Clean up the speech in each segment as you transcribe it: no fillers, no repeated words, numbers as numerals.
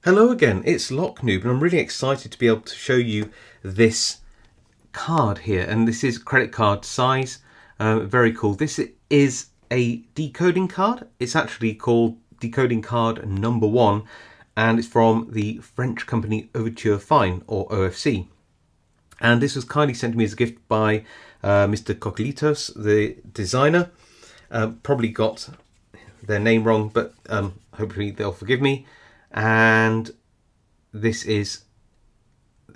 Hello again, it's Noob, and I'm really excited to be able to show you this card here. And this is credit card size, very cool. This is a decoding card. It's actually called Decoding Card Number 1, and it's from the French company Overture Fine, or OFC. And this was kindly sent to me as a gift by Mr. Kokelitos, the designer. Probably got their name wrong, but hopefully they'll forgive me. And this is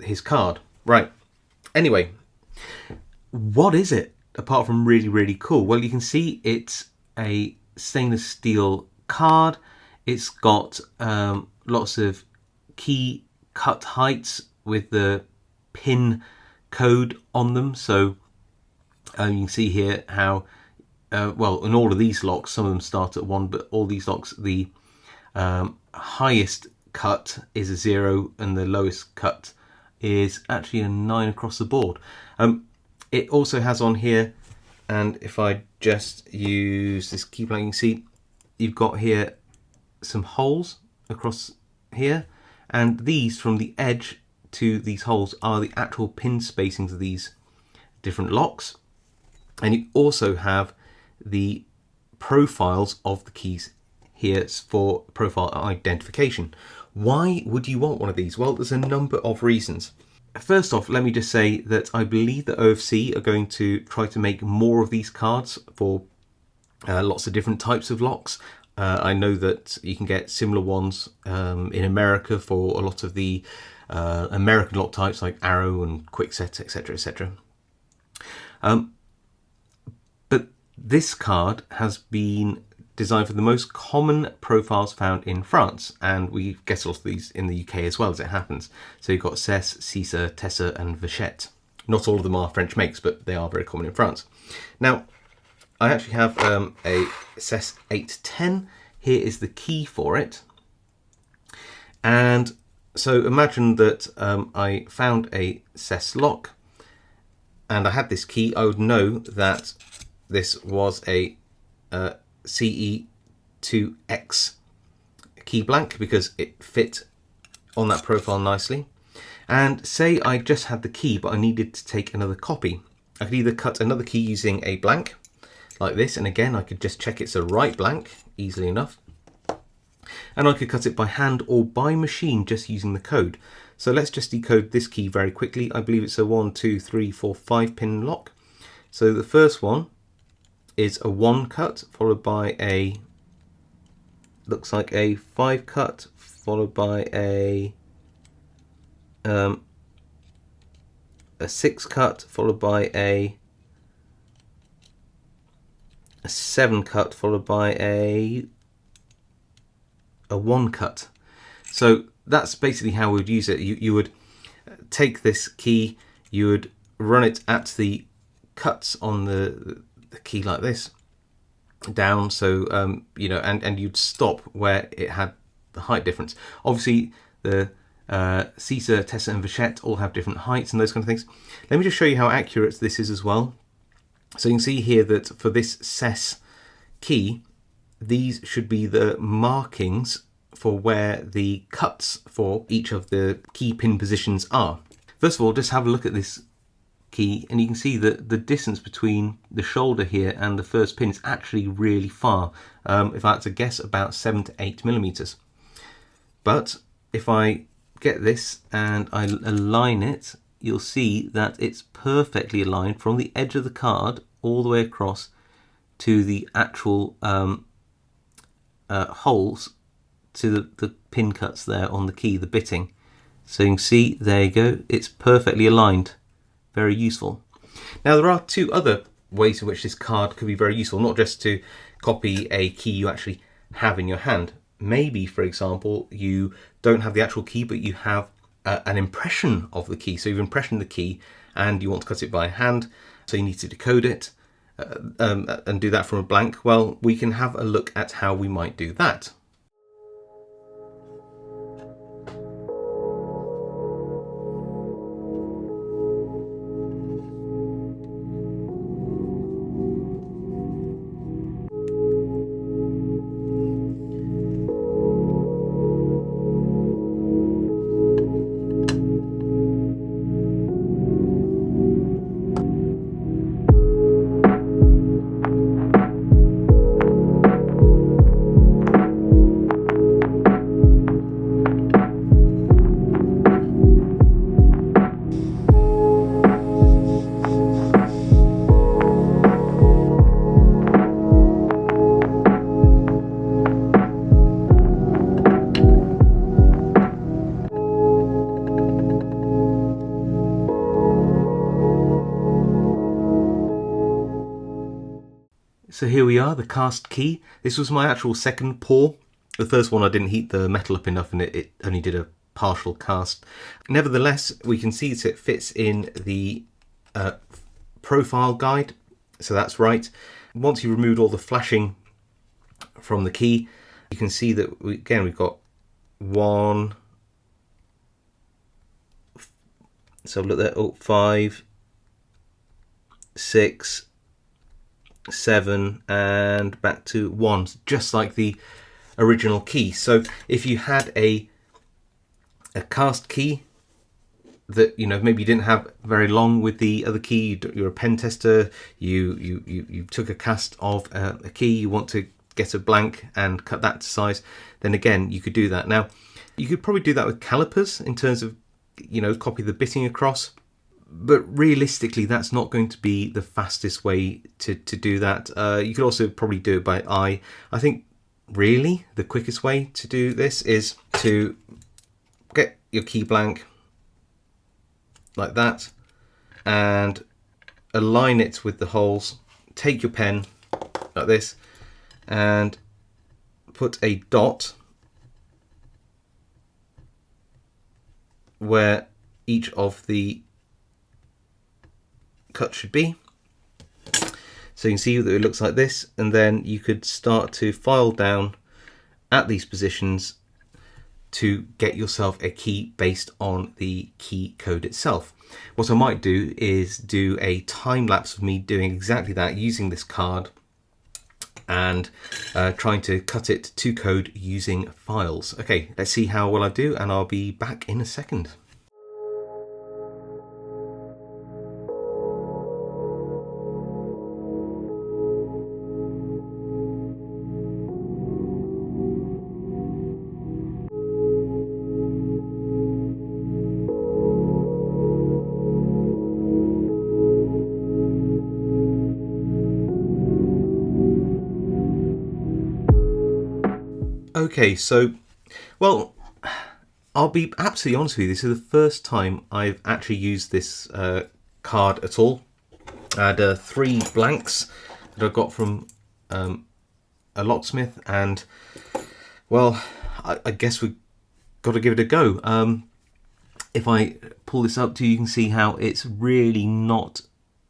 his card. Right. Anyway, what is it apart from really, really cool? Well, you can see it's a stainless steel card. It's got lots of key cut heights with the pin code on them. So you can see here how, well, in all of these locks, some of them start at 1, but all these locks, the highest cut is a 0 and the lowest cut is actually a 9 across the board. It also has on here, and if I just use this key blank, you can see you've got here some holes across here, and these from the edge to these holes are the actual pin spacings of these different locks. And you also have the profiles of the keys here for profile identification. Why would you want one of these? Well, there's a number of reasons. First off, let me just say that I believe that OFC are going to try to make more of these cards for lots of different types of locks. I know that you can get similar ones in America for a lot of the American lock types like Arrow and Quickset, etc., etc. But this card has been designed for the most common profiles found in France, and we get a lot of these in the UK as well, as it happens. So you've got Cess, Cisa, Tessa and Vachette. Not all of them are French makes, but they are very common in France. Now, I actually have a Cess 810. Here is the key for it. And so imagine that I found a Cess lock and I had this key. I would know that this was a CE2X key blank because it fit on that profile nicely. And say I just had the key but I needed to take another copy. I could either cut another key using a blank like this, and again I could just check it's a right blank easily enough, and I could cut it by hand or by machine just using the code. So let's just decode this key very quickly. I believe it's a 1, 2, 3, 4, 5 pin lock. So the first one is a 1 cut followed by a, looks like a 5 cut followed by a 6 cut followed by a 7 cut followed by a 1 cut. So that's basically how we would use it. You would take this key, you would run it at the cuts on the key like this down, so you know, and you'd stop where it had the height difference. Obviously the Cisa, Tessa and Vachette all have different heights and those kind of things. Let me just show you how accurate this is as well. So you can see here that for this Cess key, these should be the markings for where the cuts for each of the key pin positions are. First of all, just have a look at this key and you can see that the distance between the shoulder here and the first pin is actually really far. If I had to guess, about 7 to 8 millimeters. But if I get this and I align it, you'll see that it's perfectly aligned from the edge of the card all the way across to the actual holes to the pin cuts there on the key, the bitting. So you can see, there you go, it's perfectly aligned. Very useful. Now there are two other ways in which this card could be very useful, not just to copy a key you actually have in your hand. Maybe, for example, you don't have the actual key but you have an impression of the key. So you've impressioned the key and you want to cut it by hand, so you need to decode it and do that from a blank. Well, we can have a look at how we might do that. So here we are, the cast key. This was my actual second pour. The first one I didn't heat the metal up enough and it only did a partial cast. Nevertheless, we can see that it fits in the profile guide, so that's right. Once you removed all the flashing from the key, you can see that we've got one, so look there, 5, 6, 7 and back to 1, just like the original key. So if you had a cast key that, you know, maybe you didn't have very long with the other key, you're a pen tester, you took a cast of a key, you want to get a blank and cut that to size, then again you could do that. Now you could probably do that with calipers in terms of, you know, copy the bitting across, but realistically that's not going to be the fastest way to do that. You could also probably do it by eye. I think really the quickest way to do this is to get your key blank like that and align it with the holes. Take your pen like this and put a dot where each of the cuts should be. So you can see that it looks like this, and then you could start to file down at these positions to get yourself a key based on the key code itself. What I might do is do a time lapse of me doing exactly that using this card and trying to cut it to code using files. Okay, let's see how well I do, and I'll be back in a second. Okay, so, well, I'll be absolutely honest with you, this is the first time I've actually used this card at all. I had 3 blanks that I got from a locksmith, and, well, I guess we've got to give it a go. If I pull this up to you, you can see how it's really not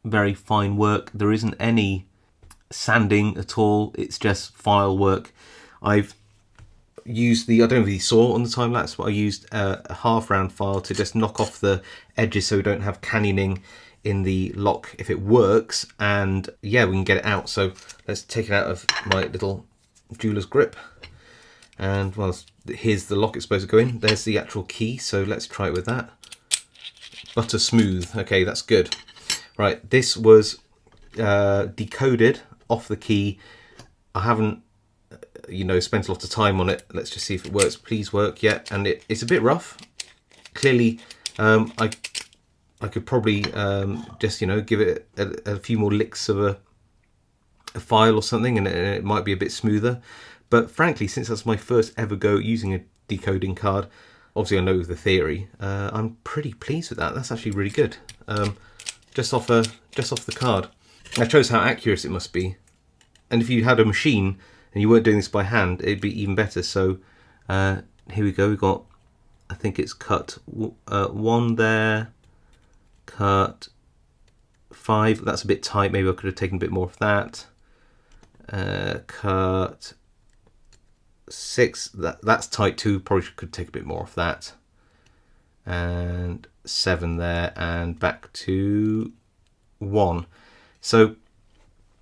very fine work. There isn't any sanding at all, it's just file work. I've used the, I don't know if you saw on the time lapse, but I used a half round file to just knock off the edges so we don't have canyoning in the lock if it works, and yeah, we can get it out. So let's take it out of my little jeweler's grip, and well, here's the lock it's supposed to go in. There's the actual key, so let's try it with that. Butter smooth. Okay, that's good. Right, this was decoded off the key. I haven't, you know, spent a lot of time on it. Let's just see if it works. Please work. Yeah, and it's a bit rough. Clearly, I could probably just, you know, give it a few more licks of a file or something, and it might be a bit smoother. But frankly, since that's my first ever go using a decoding card, obviously I know the theory, I'm pretty pleased with that. That's actually really good. Just off the card. That shows how accurate it must be. And if you had a machine and you weren't doing this by hand, it'd be even better. So here we go. We've got, I think it's cut 1 there, cut 5. That's a bit tight. Maybe I could have taken a bit more of that. Cut 6. That's tight too. Probably could take a bit more of that. And 7 there, and back to 1. So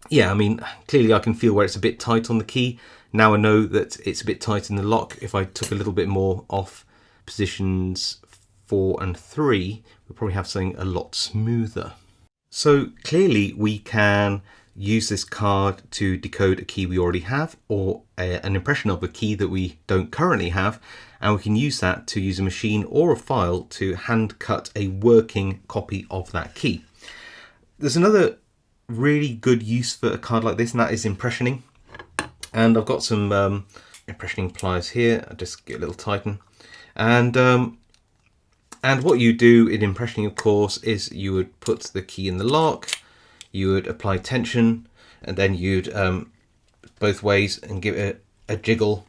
yeah, I mean, clearly I can feel where it's a bit tight on the key. Now I know that it's a bit tight in the lock. If I took a little bit more off positions 4 and 3, we'll probably have something a lot smoother. So clearly we can use this card to decode a key we already have, or an impression of a key that we don't currently have, and we can use that to use a machine or a file to hand cut a working copy of that key. There's another really good use for a card like this, and that is impressioning. And I've got some impressioning pliers here. I'll just get a little tighten. And what you do in impressioning, of course, is you would put the key in the lock, you would apply tension, and then you'd both ways and give it a jiggle,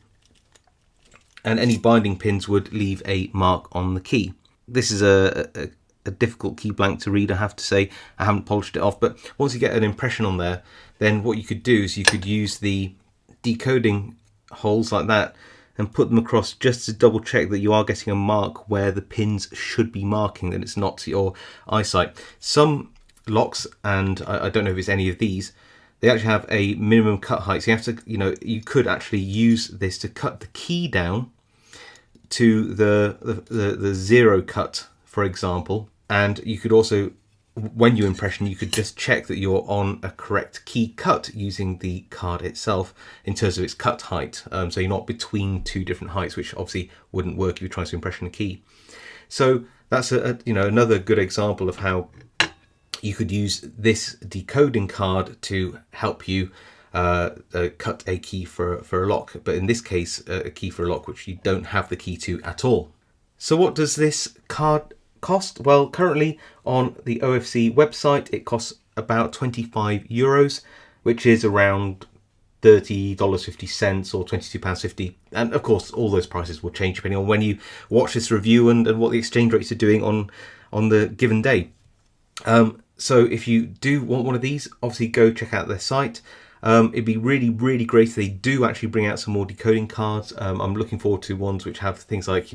and any binding pins would leave a mark on the key. This is a difficult key blank to read, I have to say. I haven't polished it off, but once you get an impression on there, then what you could do is you could use the decoding holes like that and put them across just to double check that you are getting a mark where the pins should be marking, that it's not to your eyesight. Some locks, and I don't know if it's any of these, they actually have a minimum cut height, so you have to, you could actually use this to cut the key down to the zero cut, for example. And you could also, when you impression, you could just check that you're on a correct key cut using the card itself in terms of its cut height. So you're not between two different heights, which obviously wouldn't work if you're trying to impression a key. So that's another good example of how you could use this decoding card to help you cut a key for a lock, but in this case a key for a lock which you don't have the key to at all. So what does this card cost? Well, currently on the OFC website it costs about €25, which is around $30.50 or £22.50, and of course all those prices will change depending on when you watch this review and what the exchange rates are doing on the given day. So if you do want one of these, obviously go check out their site. It'd be really, really great if they do actually bring out some more decoding cards. I'm looking forward to ones which have things like,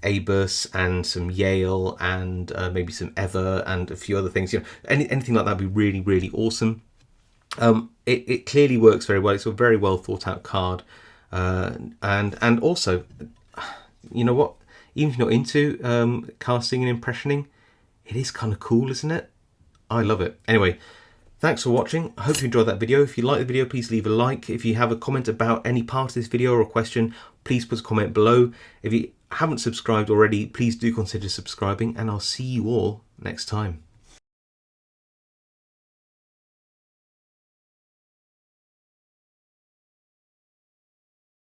ABUS and some Yale and maybe some Ever and a few other things. Anything like that would be really, really awesome. It clearly works very well. It's a very well thought out card. And also, you know what? Even if you're not into casting and impressioning, it is kind of cool, isn't it? I love it. Anyway, thanks for watching. I hope you enjoyed that video. If you like the video, please leave a like. If you have a comment about any part of this video or a question, please put a comment below. If you haven't subscribed already, please do consider subscribing, and I'll see you all next time.